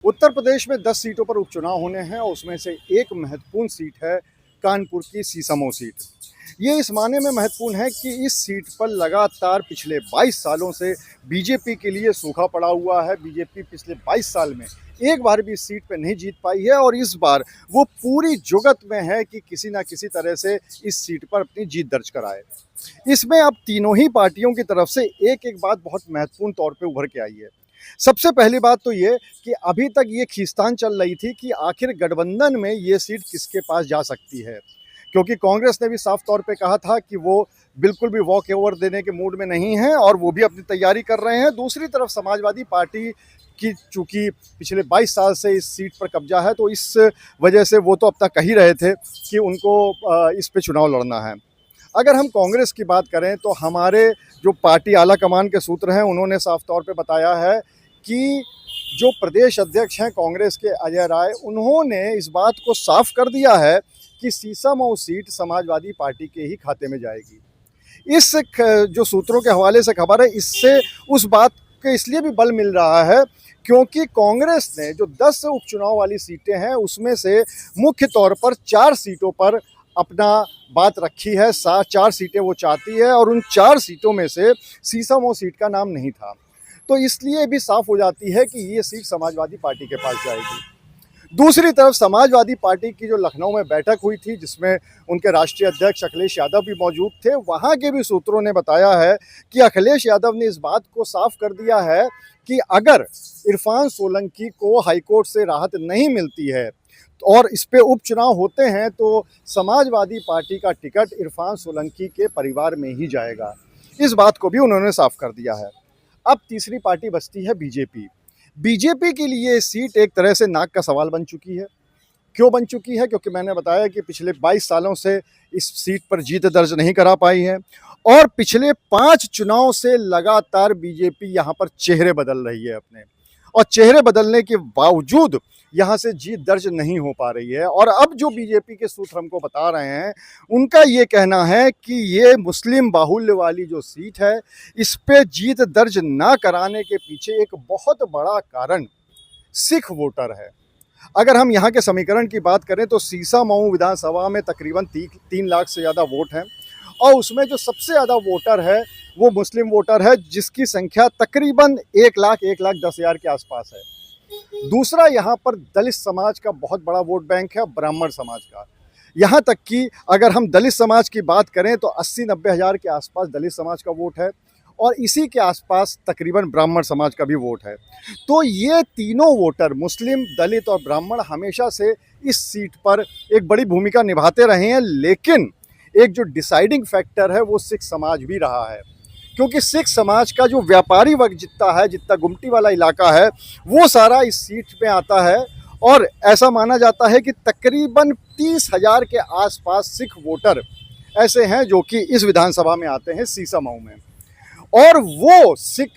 उत्तर प्रदेश में 10 सीटों पर उपचुनाव होने हैं और उसमें से एक महत्वपूर्ण सीट है कानपुर की सीसामऊ सीट। ये इस माने में महत्वपूर्ण है कि इस सीट पर लगातार पिछले 22 सालों से बीजेपी के लिए सूखा पड़ा हुआ है। बीजेपी पिछले 22 साल में एक बार भी इस सीट पर नहीं जीत पाई है और इस बार वो पूरी जुगत में है कि किसी ना किसी तरह से इस सीट पर अपनी जीत दर्ज कराए। इसमें अब तीनों ही पार्टियों की तरफ से एक-एक बात बहुत महत्वपूर्ण तौर पे उभर के आई है। सबसे पहली बात तो ये कि अभी तक ये खींचतान चल रही थी कि आखिर गठबंधन में ये सीट किसके पास जा सकती है, क्योंकि कांग्रेस ने भी साफ तौर पे कहा था कि वो बिल्कुल भी वॉक ओवर देने के मूड में नहीं है और वो भी अपनी तैयारी कर रहे हैं। दूसरी तरफ समाजवादी पार्टी की चूँकि पिछले 22 साल से इस सीट पर कब्जा है, तो इस वजह से वो तो अब तक कह ही रहे थे कि उनको इस पे चुनाव लड़ना है। अगर हम कांग्रेस की बात करें तो हमारे जो पार्टी आला कमान के सूत्र हैं, उन्होंने साफ तौर पे बताया है कि जो प्रदेश अध्यक्ष हैं कांग्रेस के अजय राय, उन्होंने इस बात को साफ कर दिया है कि सीसामऊ सीट समाजवादी पार्टी के ही खाते में जाएगी। इस जो सूत्रों के हवाले से खबर है, इससे उस बात के इसलिए भी बल मिल रहा है क्योंकि कांग्रेस ने जो 10 उपचुनाव वाली सीटें हैं, उसमें से मुख्य तौर पर 4 सीटों पर अपना बात रखी है। 4 सीटें वो चाहती है और उन 4 सीटों में से सीसामऊ सीट का नाम नहीं था, तो इसलिए भी साफ हो जाती है कि ये सीट समाजवादी पार्टी के पास जाएगी। दूसरी तरफ समाजवादी पार्टी की जो लखनऊ में बैठक हुई थी, जिसमें उनके राष्ट्रीय अध्यक्ष अखिलेश यादव भी मौजूद थे, वहाँ के भी सूत्रों ने बताया है कि अखिलेश यादव ने इस बात को साफ कर दिया है कि अगर इरफान सोलंकी को हाईकोर्ट से राहत नहीं मिलती है और इस पे उपचुनाव होते हैं तो समाजवादी पार्टी का टिकट इरफान सोलंकी के परिवार में ही जाएगा। इस बात को भी उन्होंने साफ कर दिया है। अब तीसरी पार्टी बचती है बीजेपी। बीजेपी के लिए सीट एक तरह से नाक का सवाल बन चुकी है। क्यों बन चुकी है? क्योंकि मैंने बताया कि पिछले 22 सालों से इस सीट पर जीत दर्ज नहीं करा पाई है और पिछले 5 चुनाव से लगातार बीजेपी यहाँ पर चेहरे बदल रही है अपने, और चेहरे बदलने के बावजूद यहाँ से जीत दर्ज नहीं हो पा रही है। और अब जो बीजेपी के सूत्र हमको बता रहे हैं, उनका ये कहना है कि ये मुस्लिम बाहुल्य वाली जो सीट है, इस पे जीत दर्ज ना कराने के पीछे एक बहुत बड़ा कारण सिख वोटर है। अगर हम यहाँ के समीकरण की बात करें तो सीसामऊ विधानसभा में तकरीबन 3 लाख से ज़्यादा वोट हैं और उसमें जो सबसे ज़्यादा वोटर है वो मुस्लिम वोटर है, जिसकी संख्या तकरीबन 1,10,000 के आसपास है। दूसरा, यहाँ पर दलित समाज का बहुत बड़ा वोट बैंक है, ब्राह्मण समाज का। यहाँ तक कि अगर हम दलित समाज की बात करें तो 80-90 हज़ार के आसपास दलित समाज का वोट है और इसी के आसपास तकरीबन ब्राह्मण समाज का भी वोट है। तो ये तीनों वोटर, मुस्लिम, दलित और ब्राह्मण, हमेशा से इस सीट पर एक बड़ी भूमिका निभाते रहे हैं, लेकिन एक जो डिसाइडिंग फैक्टर है वो सिख समाज भी रहा है, क्योंकि सिख समाज का जो व्यापारी वर्ग जितना है, जितना गुमटी वाला इलाका है, वो सारा इस सीट में आता है और ऐसा माना जाता है कि तकरीबन 30,000 के आसपास सिख वोटर ऐसे हैं जो कि इस विधानसभा में आते हैं सीसामऊ में। और वो सिख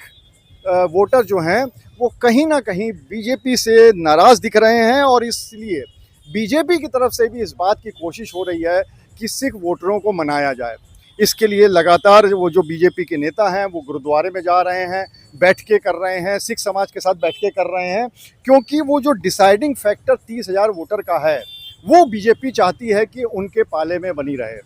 वोटर जो हैं वो कहीं ना कहीं बीजेपी से नाराज़ दिख रहे हैं और इसलिए बीजेपी की तरफ से भी इस बात की कोशिश हो रही है कि सिख वोटरों को मनाया जाए। इसके लिए लगातार वो जो बीजेपी के नेता हैं वो गुरुद्वारे में जा रहे हैं, बैठकें कर रहे हैं, सिख समाज के साथ बैठकें कर रहे हैं, क्योंकि वो जो डिसाइडिंग फैक्टर 30,000 वोटर का है वो बीजेपी चाहती है कि उनके पाले में बनी रहे।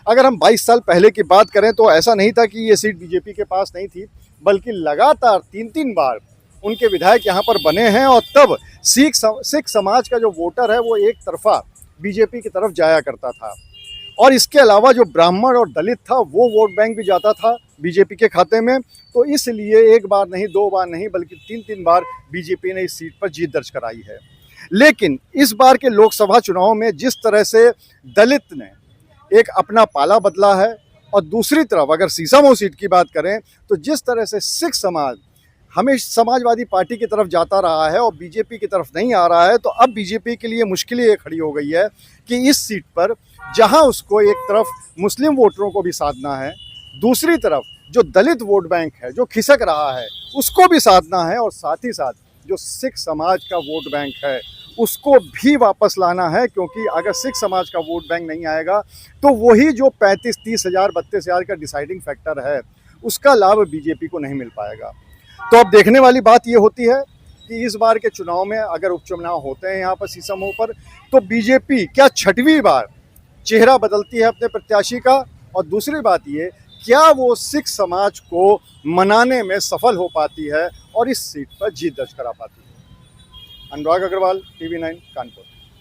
अगर हम 22 साल पहले की बात करें तो ऐसा नहीं था कि ये सीट बीजेपी के पास नहीं थी, बल्कि लगातार 3-3 बार उनके विधायक यहाँ पर बने हैं और तब सिख समाज का जो वोटर है वो एक तरफा बीजेपी की तरफ जाया करता था। और इसके अलावा जो ब्राह्मण और दलित था वो वोट बैंक भी जाता था बीजेपी के खाते में। तो इसलिए एक बार नहीं, 2 बार नहीं, बल्कि 3-3 बार बीजेपी ने इस सीट पर जीत दर्ज कराई है। लेकिन इस बार के लोकसभा चुनाव में जिस तरह से दलित ने एक अपना पाला बदला है और दूसरी तरफ अगर सीसामऊ सीट की बात करें तो जिस तरह से सिख समाज हमेशा समाजवादी पार्टी की तरफ जाता रहा है और बीजेपी की तरफ नहीं आ रहा है, तो अब बीजेपी के लिए मुश्किलें ये खड़ी हो गई है कि इस सीट पर जहां उसको एक तरफ मुस्लिम वोटरों को भी साधना है, दूसरी तरफ जो दलित वोट बैंक है जो खिसक रहा है उसको भी साधना है, और साथ ही साथ जो सिख समाज का वोट बैंक है उसको भी वापस लाना है, क्योंकि अगर सिख समाज का वोट बैंक नहीं आएगा तो वही जो 35-30 हज़ार 32 हज़ार का डिसाइडिंग फैक्टर है उसका लाभ बीजेपी को नहीं मिल पाएगा। तो अब देखने वाली बात ये होती है कि इस बार के चुनाव में अगर उपचुनाव होते हैं यहाँ पर सीसामऊ पर, तो बीजेपी क्या छठवीं बार चेहरा बदलती है अपने प्रत्याशी का, और दूसरी बात ये, क्या वो सिख समाज को मनाने में सफल हो पाती है और इस सीट पर जीत दर्ज करा पाती है। अनुराग अग्रवाल, TV9 कानपुर।